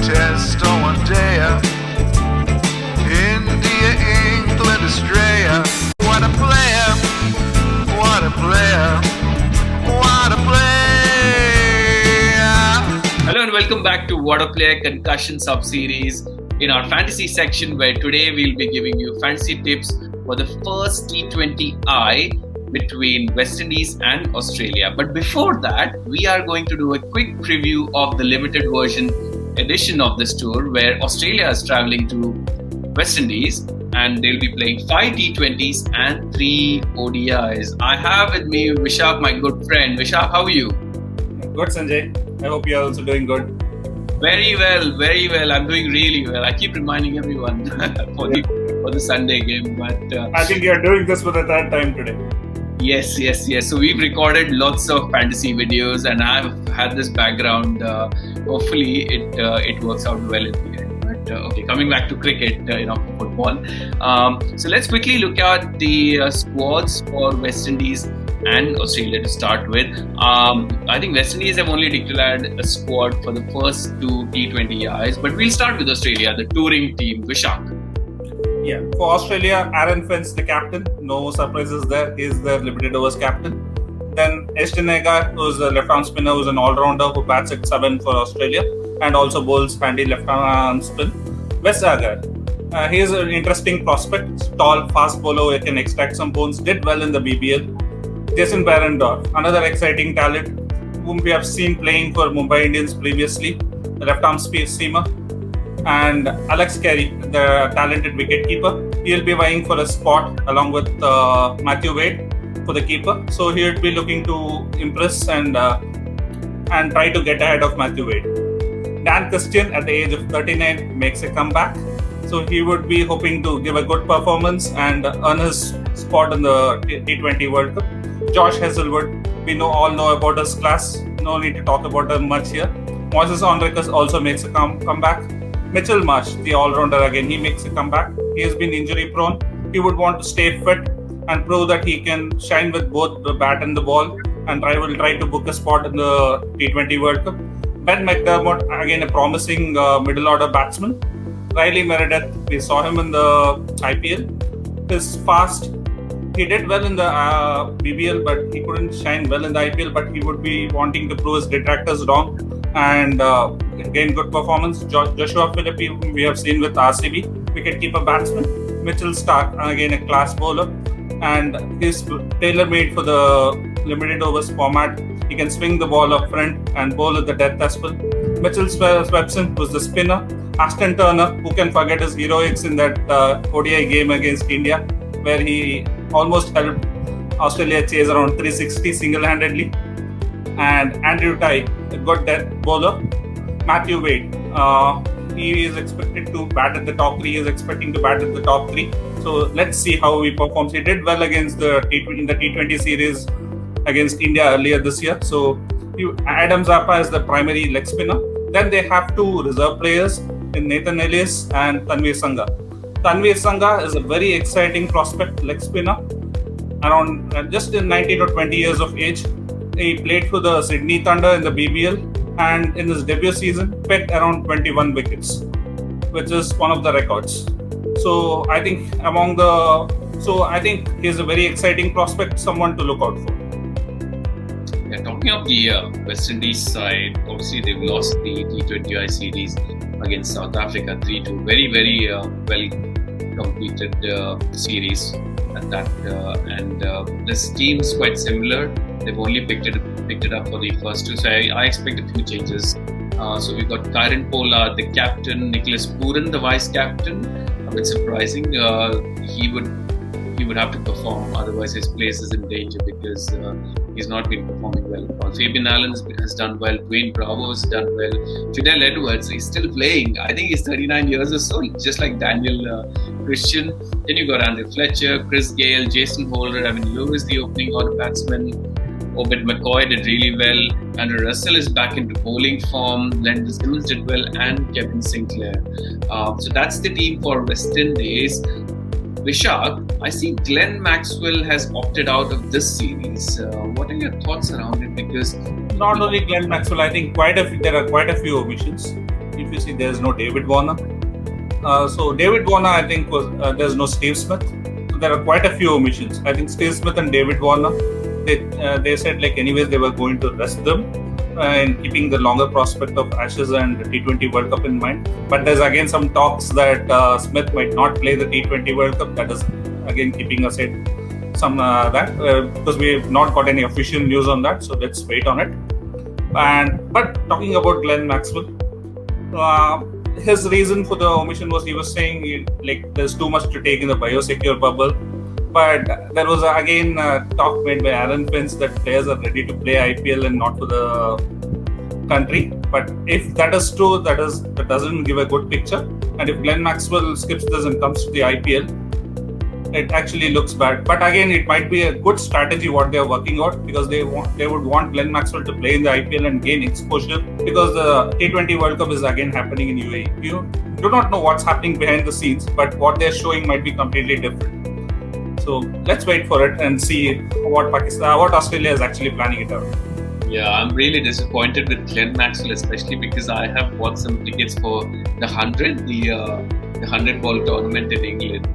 test on one day. India, England, Australia. What a player, what a player, what a player. Hello and welcome back to What a Player Concussion sub-series in our fantasy section, where today we'll be giving you fantasy tips for the first T20I between West Indies and Australia. But before that, we are going to do a quick preview of the limited version edition of this tour, where Australia is travelling to West Indies and they'll be playing 5 T20s and 3 ODIs. I have with me Vishak, my good friend. Vishak, how are you? Good, Sanjay. I hope you're also doing good. Very well, very well. I'm doing really well. I keep reminding everyone for the Sunday game, but I think you're doing this for the third time today. Yes. So we've recorded lots of fantasy videos, and I've had this background. Hopefully, it works out well in the end. But okay, coming back to cricket, football. So let's quickly look at the squads for West Indies and Australia to start with. I think West Indies have only declared a squad for the first 2 T20Is, but we'll start with Australia, the touring team. Vishak. Yeah, for Australia, Aaron Finch, the captain. No surprises there. He's their limited overs captain. Then Hetmyer, who's a left-arm spinner, who's an all-rounder who bats at 7 for Australia and also bowls handy left-arm spin. Wes Agar. He is an interesting prospect. Tall, fast bowler who can extract some bones. Did well in the BBL. Jason Barrendorf, another exciting talent whom we have seen playing for Mumbai Indians previously, the left-arm seamer. And Alex Carey, the talented wicketkeeper. He'll be vying for a spot along with Matthew Wade for the keeper. So he'll be looking to impress and try to get ahead of Matthew Wade. Dan Christian, at the age of 39, makes a comeback. So he would be hoping to give a good performance and earn his spot in the T20 World Cup. Josh Hazlewood, we all know about his class. No need to talk about him much here. Moises Henriques also makes a comeback. Mitchell Marsh, the all-rounder again, he makes a comeback. He has been injury-prone. He would want to stay fit and prove that he can shine with both the bat and the ball, and I will try to book a spot in the T20 World Cup. Ben McDermott, again a promising middle-order batsman. Riley Meredith, we saw him in the IPL. He's fast. He did well in the BBL, but he couldn't shine well in the IPL. But he would be wanting to prove his detractors wrong and gain good performance. Joshua Philippi, whom we have seen with RCB, wicketkeeper batsman. Mitchell Stark, again a class bowler, and he's tailor-made for the limited overs format. He can swing the ball up front and bowl at the death as well. Mitchell Swepson was the spinner. Ashton Turner, who can forget his heroics in that ODI game against India, where he almost helped Australia chase around 360 single-handedly. And Andrew Tye, a good death bowler. Matthew Wade, he is expected to bat at the top 3. He is expecting to bat at the top 3. So let's see how he performs. He did well against in the T20 series against India earlier this year. So Adam Zappa is the primary leg spinner. Then they have 2 reserve players in Nathan Ellis and Tanveer Sangha. Tanveer Sangha is a very exciting prospect leg spinner, around just in 19 or 20 years of age. He played for the Sydney Thunder in the BBL, and in his debut season picked around 21 wickets, which is one of the records. So I think he's a very exciting prospect, someone to look out for. Yeah, talking of the West Indies side, obviously they've lost the T20I series against South Africa 3-2. Very, very well completed series at that, and this team is quite similar. They've only picked it up for the first 2, so I expect a few changes. So we've got Pollard, the captain, Nicholas Pooran, the vice captain. A bit surprising. He would have to perform, otherwise his place is in danger because he's not been performing well. Fabian has done well. Dwayne Bravo has done well. Fidel Edwards, he's still playing. I think he's 39 years or so, just like Daniel Christian. Then you got Fletcher, Gayle, Jason Holder, Evin Lewis, the opening order batsman. Obed McCoy did really well. Andrew Russell is back into bowling form. Lendl Simmons did well, and Kevin Sinclair. So that's the team for West Indies. Vishak, I see Glenn Maxwell has opted out of this series. What are your thoughts around it? Because not only Glenn Maxwell, I think there are quite a few omissions. If you see, there's no David Warner. So David Warner, I think, there's no Steve Smith. So there are quite a few omissions. I think Steve Smith and David Warner, they said like anyways they were going to rest them and keeping the longer prospect of Ashes and the T20 World Cup in mind. But there's again some talks that Smith might not play the T20 World Cup. That is again keeping aside some because we have not got any official news on that. So let's wait on it. But talking about Glenn Maxwell, his reason for the omission was he was saying like there's too much to take in the biosecure bubble. But there was again talk made by Aaron Finch that players are ready to play IPL and not for the country. But if that is true, that doesn't give a good picture. And if Glenn Maxwell skips this and comes to the IPL, it actually looks bad. But again, it might be a good strategy what they are working out, because they would want Glenn Maxwell to play in the IPL and gain exposure, because the T20 World Cup is again happening in UAE. You do not know what's happening behind the scenes, but what they're showing might be completely different. So let's wait for it and see what Australia is actually planning it out. Yeah, I'm really disappointed with Glenn Maxwell, especially because I have bought some tickets for the 100 ball tournament in England.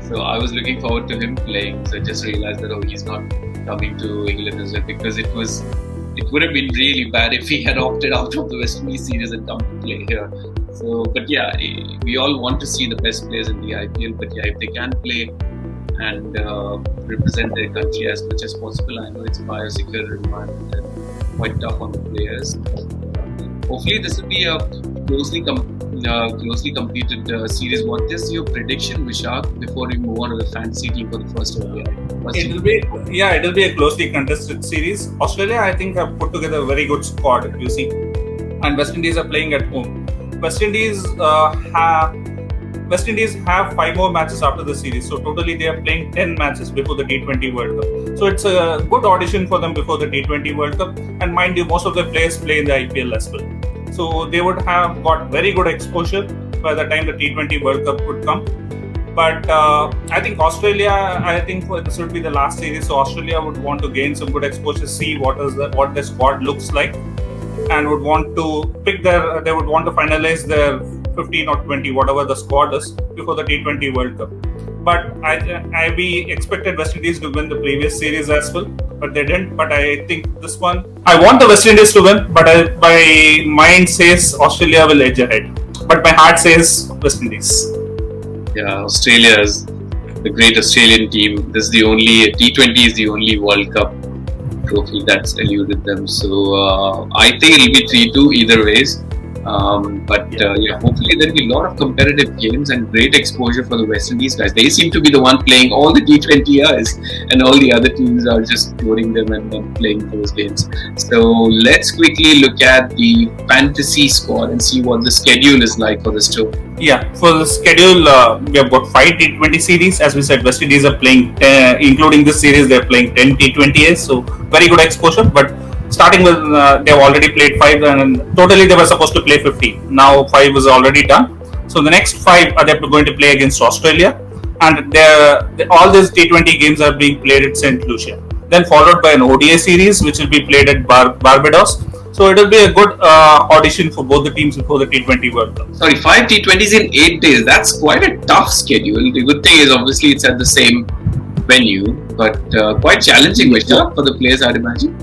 So I was looking forward to him playing. So I just realized that he's not coming to England as well, because it would have been really bad if he had opted out of the West Indies series and come to play here. So, but yeah, we all want to see the best players in the IPL. But yeah, if they can play and represent their country as much as possible. I know it's biosecure environment and quite tough on the players. Hopefully this will be a closely competed series. What is your prediction, Vishak, before we move on to the fantasy team for the first ODI? It'll be a closely contested series. Australia, I think, have put together a very good squad, if you see. And West Indies are playing at home. West Indies have 5 more matches after the series. So totally they are playing 10 matches before the T20 World Cup. So it's a good audition for them before the T20 World Cup. And mind you, most of the players play in the IPL as well. So they would have got very good exposure by the time the T20 World Cup would come. But I think this would be the last series. So Australia would want to gain some good exposure, see what the squad looks like, and would want to they would want to finalize their 15 or 20, whatever the squad is, before the T20 World Cup. But we expected West Indies to win the previous series as well, but they didn't. But I think this one, I want the West Indies to win, but my mind says Australia will edge ahead. But my heart says West Indies. Yeah, Australia is the great Australian team. This is the only T20 is the only World Cup trophy that's eluded them. So I think it'll be 3-2 either ways. Hopefully there'll be a lot of competitive games and great exposure for the West Indies guys. They seem to be the one playing all the T20Is, and all the other teams are just touring them and then playing those games. So let's quickly look at the fantasy squad and see what the schedule is like for this tour. Yeah, for the schedule, we have got 5 T20 series. As we said, West Indies are playing, including this series, they're playing 10 T20Is. So very good exposure, but starting with, they've already played 5, and totally they were supposed to play 50. Now 5 is already done. So the next 5 are they going to play against Australia, and all these T20 games are being played at St Lucia. Then followed by an ODI series, which will be played at Barbados. So it will be a good audition for both the teams before the T20 World Cup. Sorry, 5 T20s in 8 days. That's quite a tough schedule. The good thing is obviously it's at the same venue, but quite challenging for the players, I'd imagine.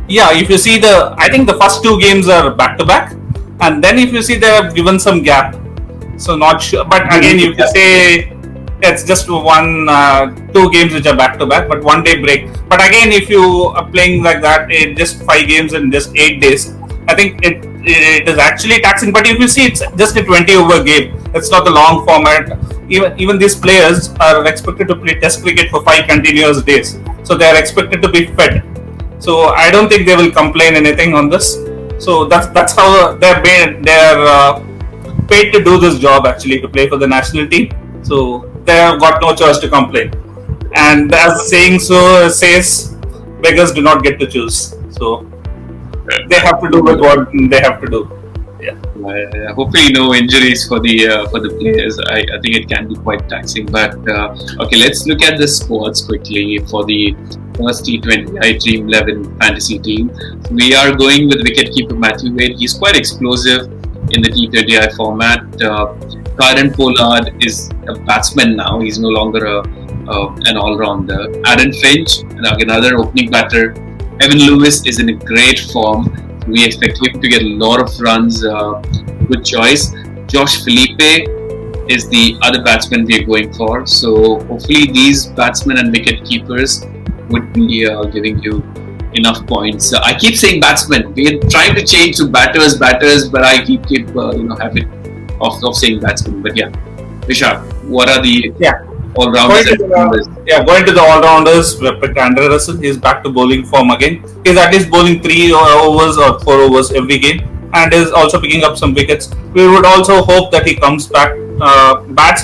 Yeah, if you see I think the first 2 games are back to back, and then if you see they have given some gap. So not sure, but again, if you say it's just 2 games which are back to back, but 1 day break. But again, if you are playing like that, just 5 games in just 8 days, I think it is actually taxing. But if you see, it's just a 20 over game. It's not a long format. Even these players are expected to play Test cricket for 5 continuous days, so they are expected to be fed. So I don't think they will complain anything on this. So that's how they're paid to do this job, actually, to play for the national team. So they have got no choice to complain. And as the saying says, beggars do not get to choose. So they have to do with what they have to do. Yeah. Hopefully no injuries for the players. I think it can be quite taxing. But okay, let's look at the squads quickly for the first T20 Dream11 fantasy team. We are going with wicketkeeper Matthew Wade. He's quite explosive. in the T20I format. Kieron Pollard is a batsman now. He's no longer an all-rounder. Aaron Finch, another opening batter. Evin Lewis is in a great form. We expect him to get a lot of runs. Good choice. Josh Philippe is the other batsman we are going for. So hopefully these batsmen and wicket keepers would be giving you enough points. I keep saying batsmen. We're trying to change to batters, but I keep habit of saying batsmen. But yeah, Vishak, what are the all-rounders? Going to the all-rounders, we picked Andre Russell. He's back to bowling form again. He's at least bowling 3 overs or 4 overs every game, and is also picking up some wickets. We would also hope that he comes back, bats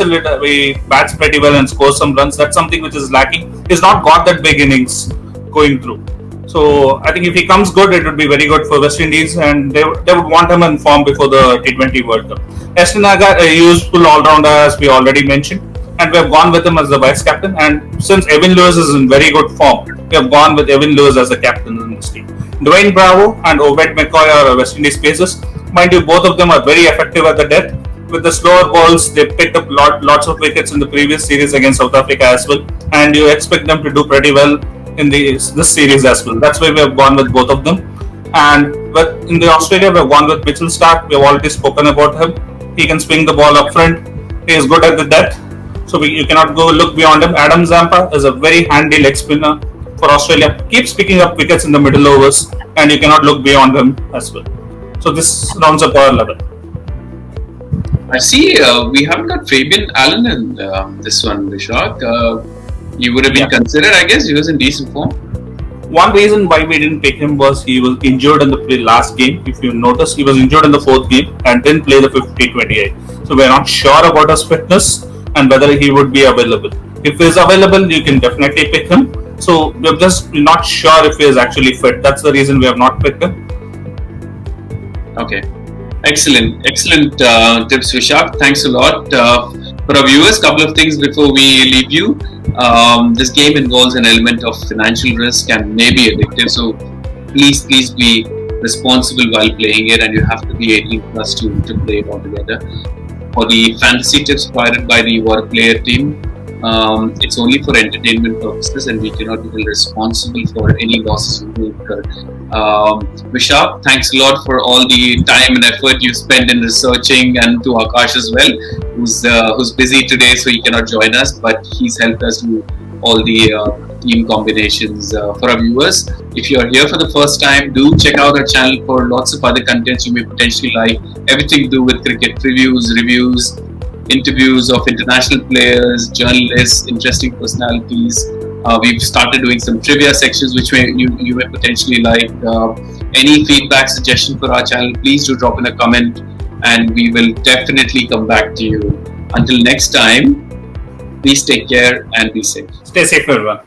pretty well and scores some runs. That's something which is lacking. He's not got that big innings going through. So I think if he comes good, it would be very good for West Indies, and they would want him in form before the T20 World Cup. Hetmyer, a useful all-rounder as we already mentioned, and we have gone with him as the vice captain. And since Evin Lewis is in very good form, we have gone with Evin Lewis as the captain in this team. Dwayne Bravo and Obed McCoy are West Indies pacers. Mind you, both of them are very effective at the death. With the slower balls, they picked up lots of wickets in the previous series against South Africa as well, and you expect them to do pretty well in this series as well. That's why we have gone with both of them. And in the Australia, we have gone with Mitchell Starc. We have already spoken about him. He can swing the ball up front. He is good at the death, so you cannot go look beyond him. Adam Zampa is a very handy leg spinner for Australia. Keeps picking up wickets in the middle overs, and you cannot look beyond him as well. So this rounds up our 11. I see we haven't got Fabian Allen in this one, Vishak. He would have been considered, I guess. He was in decent form. One reason why we didn't pick him was he was injured in the last game. If you notice, he was injured in the 4th game and didn't play the 50-28. So we're not sure about his fitness and whether he would be available. If he's available, you can definitely pick him. So we're just not sure if he is actually fit. That's the reason we have not picked him. Okay. Excellent tips, Vishak. Thanks a lot. For our viewers, couple of things before we leave you. This game involves an element of financial risk and may be addictive, so please be responsible while playing it, and you have to be 18 plus to play it altogether. For the fantasy tips provided by the War Player team, it's only for entertainment purposes, and we cannot be held responsible for any losses we incur. Vishak, thanks a lot for all the time and effort you spend in researching, and to Akash as well, who's busy today, so he cannot join us, but he's helped us do all the team combinations. For our viewers, if you are here for the first time, do check out our channel for lots of other contents you may potentially like. Everything to do with cricket reviews, interviews of international players, journalists, interesting personalities. We've started doing some trivia sections which you may potentially like. Any feedback, suggestion for our channel, please do drop in a comment, and we will definitely come back to you. Until next time, please take care and be safe. Stay safe, everyone.